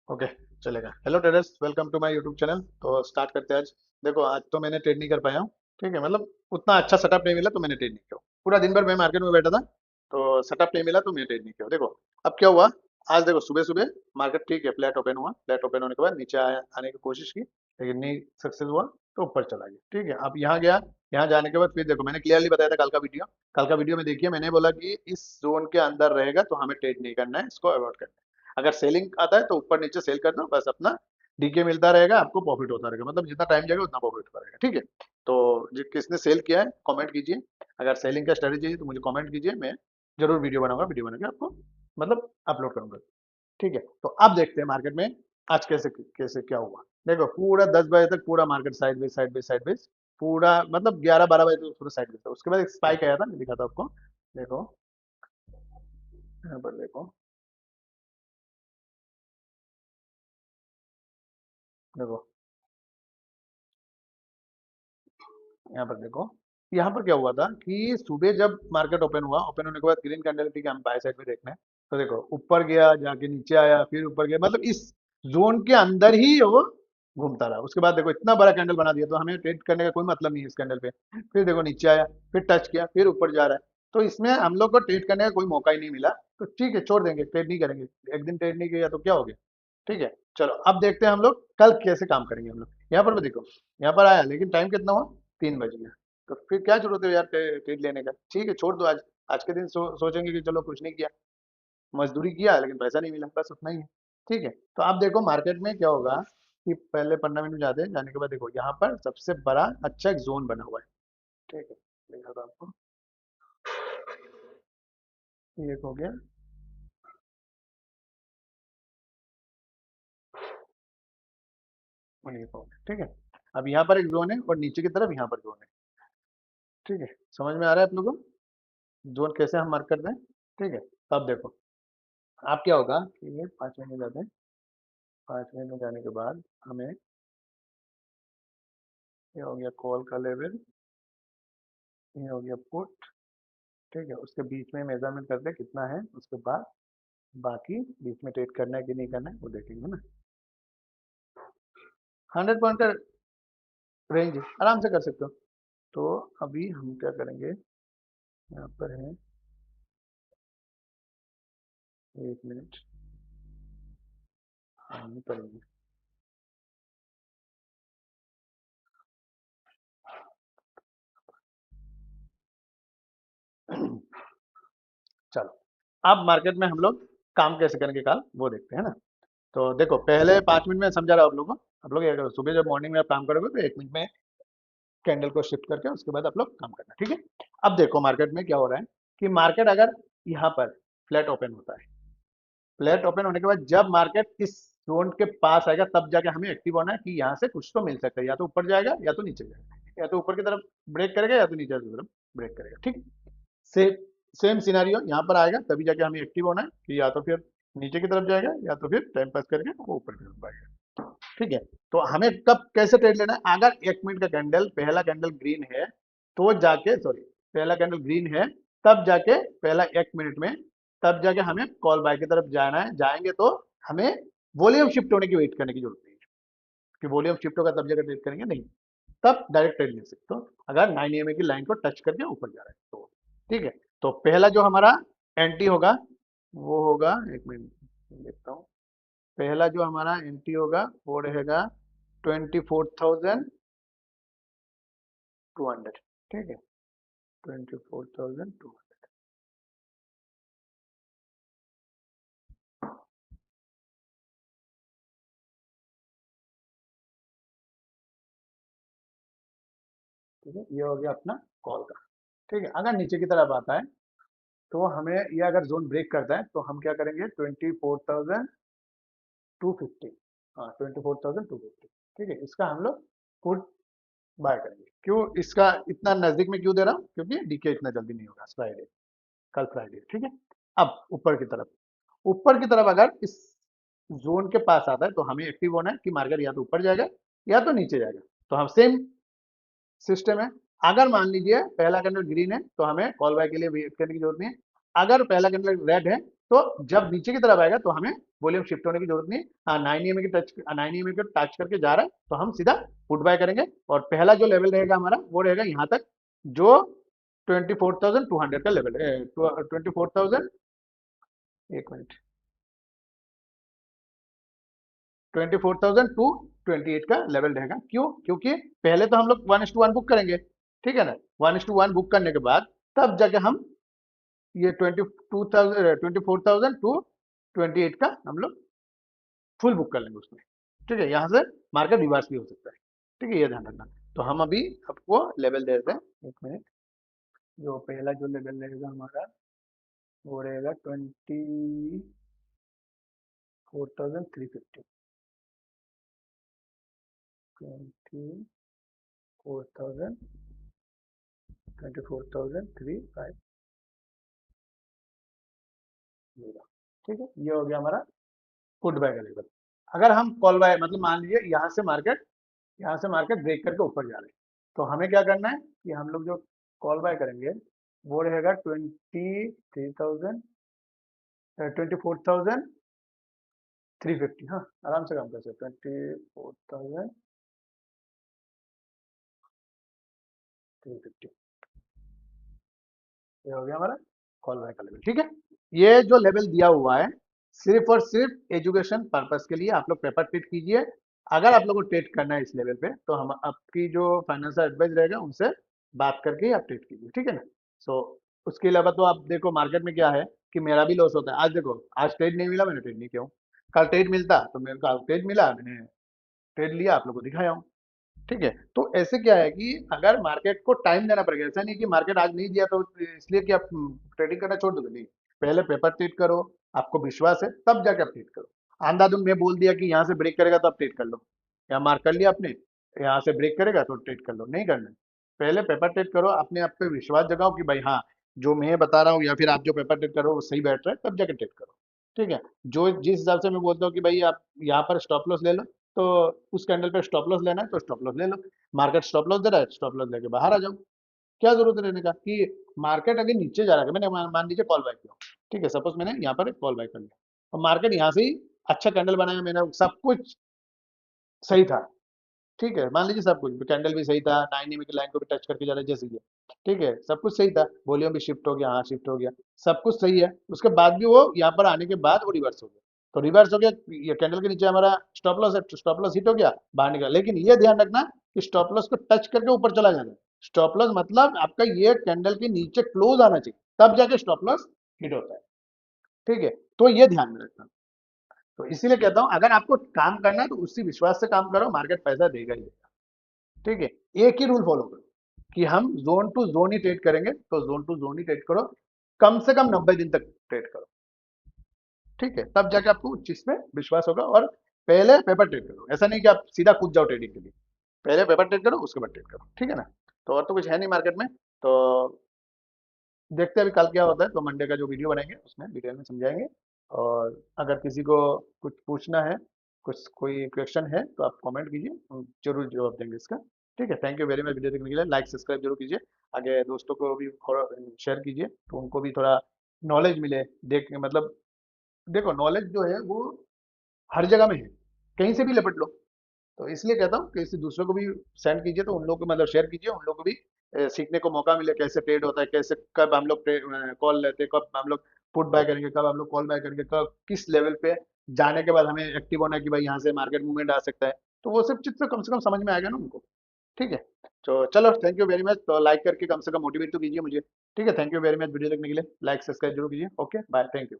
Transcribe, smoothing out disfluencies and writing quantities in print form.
Okay, चलेगा। Hello traders, welcome to my YouTube channel. तो start करते हैं आज। देखो, आज तो मैंने ट्रेड नहीं कर पाया हूँ। ठीक है, मतलब उतना अच्छा सेटअप नहीं मिला तो मैंने ट्रेड नहीं किया। पूरा दिन भर मैं मार्केट में बैठा था, तो सेटअप नहीं मिला तो मैंने ट्रेड नहीं किया। देखो अब क्या हुआ। आज देखो, सुबह सुबह मार्केट ठीक है, फ्लैट ओपन हुआ। फ्लैट ओपन होने के बाद नीचे आने की कोशिश की, लेकिन नहीं सक्सेस हुआ, तो ऊपर चला गया। ठीक है, अब यहाँ गया। यहाँ जाने के बाद फिर देखो, मैंने क्लियरली बताया था कल का वीडियो में देखिए, मैंने बोला कि इस जोन के अंदर रहेगा तो हमें ट्रेड नहीं करना है, इसको अवॉइड करना है। अगर सेलिंग आता है तो ऊपर नीचे सेल कर दो, बस अपना डीके मिलता रहेगा, आपको प्रॉफिट होता रहेगा। मतलब जितना टाइम जाएगा उतना प्रॉफिट होता रहेगा। ठीक है, तो किसने सेल किया है कमेंट कीजिए। अगर सेलिंग का स्ट्रेटेजी चाहिए तो मुझे कमेंट कीजिए, मैं जरूर वीडियो बनाऊंगा, वीडियो बना के आपको मतलब अपलोड करूंगा। ठीक है, तो अब देखते हैं मार्केट में आज कैसे कैसे क्या हुआ। देखो, पूरा 10 बजे तक पूरा मार्केट साइड बेस पूरा, मतलब 11-12 बजे तक पूरा साइड बेस था। उसके बाद एक स्पाइक आया था, मैं दिखाता हूं आपको। देखो, यहाँ पर देखो। देखो, यहाँ पर देखो। यहाँ पर क्या हुआ था कि सुबह जब मार्केट ओपन हुआ, ओपन होने के बाद ग्रीन कैंडल, ठीक है, हम बाय साइड में देखना है। तो देखो, ऊपर गया, जाके नीचे आया, फिर ऊपर गया, मतलब इस जोन के अंदर ही वो घूमता रहा। उसके बाद देखो, इतना बड़ा कैंडल बना दिया, तो हमें ट्रेड करने का कोई मतलब नहीं है इस कैंडल पे। फिर देखो, नीचे आया, फिर टच किया, फिर ऊपर जा रहा है। तो इसमें हम लोग को ट्रेड करने का कोई मौका ही नहीं मिला। तो ठीक है, छोड़ देंगे, ट्रेड नहीं करेंगे। एक दिन ट्रेड नहीं किया तो क्या हो गया। ठीक है, चलो अब देखते हैं हम लोग कल कैसे काम करेंगे हम लोग। यहाँ पर भी देखो, यहाँ पर आया, लेकिन टाइम कितना हुआ, 3 बज गया। तो फिर क्या जरूरत है यार ट्रेड लेने का। ठीक है, छोड़ दो। आज आज के दिन सोचेंगे कि चलो कुछ नहीं किया, मजदूरी किया लेकिन पैसा नहीं मिला, बस उतना ही है। ठीक है, तो आप देखो मार्केट में क्या होगा कि पहले 15 मिनट जाते हैं, जाने के बाद देखो यहाँ पर सबसे बड़ा अच्छा एक जोन बना हुआ है। ठीक है, देखा था आपको, ये एक हो गया। और ये एक हो गया। ठीक है, अब यहाँ पर एक जोन है और नीचे की तरफ यहाँ पर जोन है। ठीक है, समझ में आ रहा है आप लोगों को जोन कैसे हम मार्क करते हैं। ठीक है, तो अब देखो, आप क्या होगा कि ये 5 मिनट जाते हैं। 5 मिनट में जाने के बाद हमें, ये हो गया कॉल का लेवल, ये हो गया पुट। ठीक है, उसके बीच में मेजरमेंट करते हैं कितना है, उसके बाद बाकी बीच में ट्रेड करना है कि नहीं करना है वो देखेंगे ना। 100 पॉइंट का रेंज आराम से कर सकते हो। तो अभी हम क्या करेंगे, यहाँ पर है, 1 मिनट हम करेंगे। चलो, अब मार्केट में हम लोग काम कैसे करेंगे कल वो देखते हैं ना। तो देखो, पहले 5 मिनट में समझा रहा हूँ आप लोगों को। आप लोग ये करो, सुबह जब मॉर्निंग में आप काम करोगे तो 1 मिनट में कैंडल को शिफ्ट करके उसके बाद आप लोग काम करना। ठीक है, अब देखो मार्केट में क्या हो रहा है कि मार्केट अगर यहाँ पर फ्लैट ओपन होता है, फ्लैट ओपन होने के बाद जब मार्केट इस जोन के पास आएगा तब जाके हमें एक्टिव होना है कि यहाँ से कुछ तो मिल सकता है, या तो ऊपर जाएगा या तो नीचे जाएगा, या तो ऊपर की तरफ ब्रेक करेगा या तो नीचे की तरफ ब्रेक करेगा। ठीक, सेम सेम सिनारियो यहाँ पर आएगा, तभी जाके हमें एक्टिव होना है कि या तो फिर नीचे की तरफ जाएगा या तो फिर टाइम पास करके वो ऊपर की तरफ आएगा। ठीक है, तो हमें कब कैसे ट्रेड लेना है, अगर 1 मिनट का कैंडल, पहला कैंडल ग्रीन है तो जाके, सॉरी, पहला कैंडल ग्रीन है तब जाके, पहला 1 मिनट में, तब जाके हमें कॉल बाय की तरफ जाना है। जाएंगे तो हमें वॉल्यूम शिफ्ट होने की वेट करने की जरूरत नहीं है कि वॉल्यूम शिफ्ट होगा तब जाकर ट्रेड करेंगे, नहीं, तब डायरेक्ट ट्रेड ले सकते हो अगर 9 EMA की लाइन को टच करके ऊपर जा रहा है तो। ठीक है, तो पहला जो हमारा एंटी होगा वो होगा, 1 मिनट देखता हूँ, पहला जो हमारा एंट्री होगा वो रहेगा 24,200। ठीक है, 24,200। ठीक है, ये हो गया अपना कॉल का। ठीक है, अगर नीचे की तरफ आता है तो हमें, ये अगर जोन ब्रेक करता है तो हम क्या करेंगे, 24,250। हाँ, 24,250। ठीक है, इसका हम लोग पुट बाय करेंगे। क्यों इसका इतना नजदीक में क्यों दे रहा हूँ, क्योंकि डीके इतना जल्दी नहीं होगा, फ्राइडे, कल फ्राइडे। ठीक है, अब ऊपर की तरफ, ऊपर की तरफ अगर इस जोन के पास आता है तो हमें एक्टिव होना है कि मार्केट या तो ऊपर जाएगा या तो नीचे जाएगा। तो हम सेम सिस्टम है। अगर मान लीजिए पहला कैंडल ग्रीन है तो हमें कॉल बाय के लिए वेट करने की जरूरत नहीं है। अगर पहला कैंडल रेड है तो जब नीचे की तरफ आएगा तो हमें वॉल्यूम शिफ्ट होने की जरूरत नहीं। हाँ, 9 EMA की टच, 9 EMA को टच करके जा रहा है तो हम सीधा पुट बाय करेंगे। और पहला जो लेवल रहेगा हमारा वो रहेगा यहाँ तक, जो 24,200 का लेवल है, 24,000, एक मिनट, 24,000 टू 28 का लेवल रहेगा। क्यों? क्योंकि पहले तो हम लोग 1:1 बुक करेंगे, ठीक है ना। 1:1 बुक करने के बाद तब जाके हम ये 24,000 का हम लोग फुल बुक कर लेंगे उसमें। ठीक है, यहाँ से मार्केट रिवर्स भी हो सकता है। ठीक है, ये ध्यान रखना। तो हम अभी आपको लेवल दे देते हैं, एक मिनट। जो पहला जो लेवल रहेगा हमारा वो रहेगा 24,350, 24,350। ठीक है, ये हो गया हमारा पुट बाय का लेवल। अगर हम कॉल बाय मतलब मान लीजिए यहाँ से मार्केट ब्रेक करके ऊपर जा रहे हैं, तो हमें क्या करना है कि हम लोग जो कॉल बाय करेंगे वो रहेगा 24,350। हाँ, आराम से काम कर सकते हैं, 24,350। ये हो गया हमारा कॉल बाय का लेवल। ठीक है, ये जो लेवल दिया हुआ है सिर्फ और सिर्फ एजुकेशन पर्पस के लिए आप लोग पेपर ट्रेड कीजिए। अगर आप लोग को ट्रेड करना है इस लेवल पे तो हम आपकी जो फाइनेंशियल एडवाइस रहेगा उनसे बात करके ही आप ट्रेड कीजिए, ठीक है ना। सो उसके अलावा तो आप देखो मार्केट में क्या है कि मेरा भी लॉस होता है। आज देखो, आज ट्रेड नहीं मिला, मैंने ट्रेड नहीं किया हूँ। कल ट्रेड मिलता तो मेरे को ट्रेड मिला, मैंने ट्रेड लिया, आप लोग को दिखाया हूँ। ठीक है, तो ऐसे क्या है कि अगर मार्केट को टाइम देना पड़ेगा। ऐसा नहीं कि मार्केट आज नहीं दिया तो इसलिए कि आप ट्रेडिंग करना छोड़ दोगे, नहीं। पहले पेपर ट्रेड करो, आपको विश्वास है तब जाके आप ट्रेड करो। अंधाधुंध में बोल दिया कि यहाँ से ब्रेक करेगा तो आप ट्रेड कर लो, या मार्क कर लिया आपने, यहाँ से ब्रेक करेगा तो ट्रेड कर लो, नहीं करना है। पहले पेपर ट्रेड करो, अपने आप पे विश्वास जगाओ कि भाई हाँ, जो मैं बता रहा हूँ या फिर आप जो पेपर ट्रेड करो वो सही बैठ रहा है, तब जाके ट्रेड करो। ठीक है, जो जिस हिसाब से मैं बोलता हूँ कि भाई आप यहाँ पर स्टॉप लॉस ले लो, तो उस कैंडल पे स्टॉप लॉस लेना है तो स्टॉप लॉस ले लो। मार्केट स्टॉप लॉस दे रहा है, स्टॉप लॉस लेके बाहर आ जाओ। क्या जरूरत है रहने का कि मार्केट अगर नीचे जा रहा है, मैंने मान लीजिए कॉल बाय किया, ठीक है, सपोज मैंने यहाँ पर कॉल बाय कर लिया और मार्केट यहाँ से ही अच्छा कैंडल बनाया, मैंने सब कुछ सही था। ठीक है, मान लीजिए सब कुछ कैंडल भी सही था, 9 EMA की लाइन को भी टच करके जा रहा है जैसे ये। ठीक है, सब कुछ सही था, वॉल्यूम भी शिफ्ट हो गया, हाँ शिफ्ट हो गया, सब कुछ सही है। उसके बाद भी वो यहाँ पर आने के बाद वो रिवर्स हो गया। तो रिवर्स हो गया, ये कैंडल के नीचे हमारा स्टॉप लॉस है, स्टॉप लॉस हिट हो गया, बाहर निकला। लेकिन ये ध्यान रखना कि स्टॉप लॉस को टच करके ऊपर चला जाना है। स्टॉप लॉस मतलब आपका ये कैंडल के नीचे क्लोज आना चाहिए, तब जाके स्टॉप लॉस हिट होता है। ठीक है, तो ये ध्यान में रखना। तो इसीलिए कहता हूँ अगर आपको काम करना है तो उसी विश्वास से काम करो, मार्केट पैसा देगा ही देगा। ठीक है, एक ही रूल फॉलो करो कि हम जोन टू जोन ही ट्रेड करेंगे, तो जोन टू जोन ही ट्रेड करो, कम से कम 90 दिन तक ट्रेड करो। ठीक है, तब जाके आपको उस चीज पे विश्वास होगा। और पहले पेपर ट्रेड करो, ऐसा नहीं कि आप सीधा कूद जाओ ट्रेडिंग के लिए। पहले पेपर ट्रेड करो, उसके बाद ट्रेड करो, ठीक है ना। तो और तो कुछ है नहीं मार्केट में। तो देखते हैं अभी कल क्या होता है, तो मंडे का जो वीडियो बनाएंगे उसमें डिटेल में समझाएंगे। और अगर किसी को कुछ पूछना है, कुछ कोई क्वेश्चन है तो आप कमेंट कीजिए, हम जरूर जवाब देंगे इसका। ठीक है, thank you very much video देखने के लिए। लाइक सब्सक्राइब जरूर कीजिए, आगे दोस्तों को भी शेयर कीजिए तो उनको भी थोड़ा नॉलेज मिले। देख मतलब देखो, नॉलेज जो है वो हर जगह में है, कहीं से भी लपट लो। तो इसलिए कहता हूँ कि इसे दूसरों को भी सेंड कीजिए, तो उन लोग को मतलब शेयर कीजिए, उन लोग को भी सीखने को मौका मिले कैसे ट्रेड होता है, कैसे कब हम लोग कॉल लेते हैं, कब हम लोग पुट बाय करेंगे, कब हम लोग कॉल बाय करेंगे, कब किस लेवल पे जाने के बाद हमें एक्टिव होना है कि भाई यहाँ से मार्केट मूवमेंट आ सकता है। तो वो सब चीज़ तो कम से कम समझ में आएगा ना उनको। ठीक है, तो चलो थैंक यू वेरी मच। तो लाइक करके कम से कम मोटिवेट तो कीजिए मुझे। ठीक है, thank you very much video देखने के लिए। लाइक सब्सक्राइब जरूर कीजिए। Okay bye, thank you.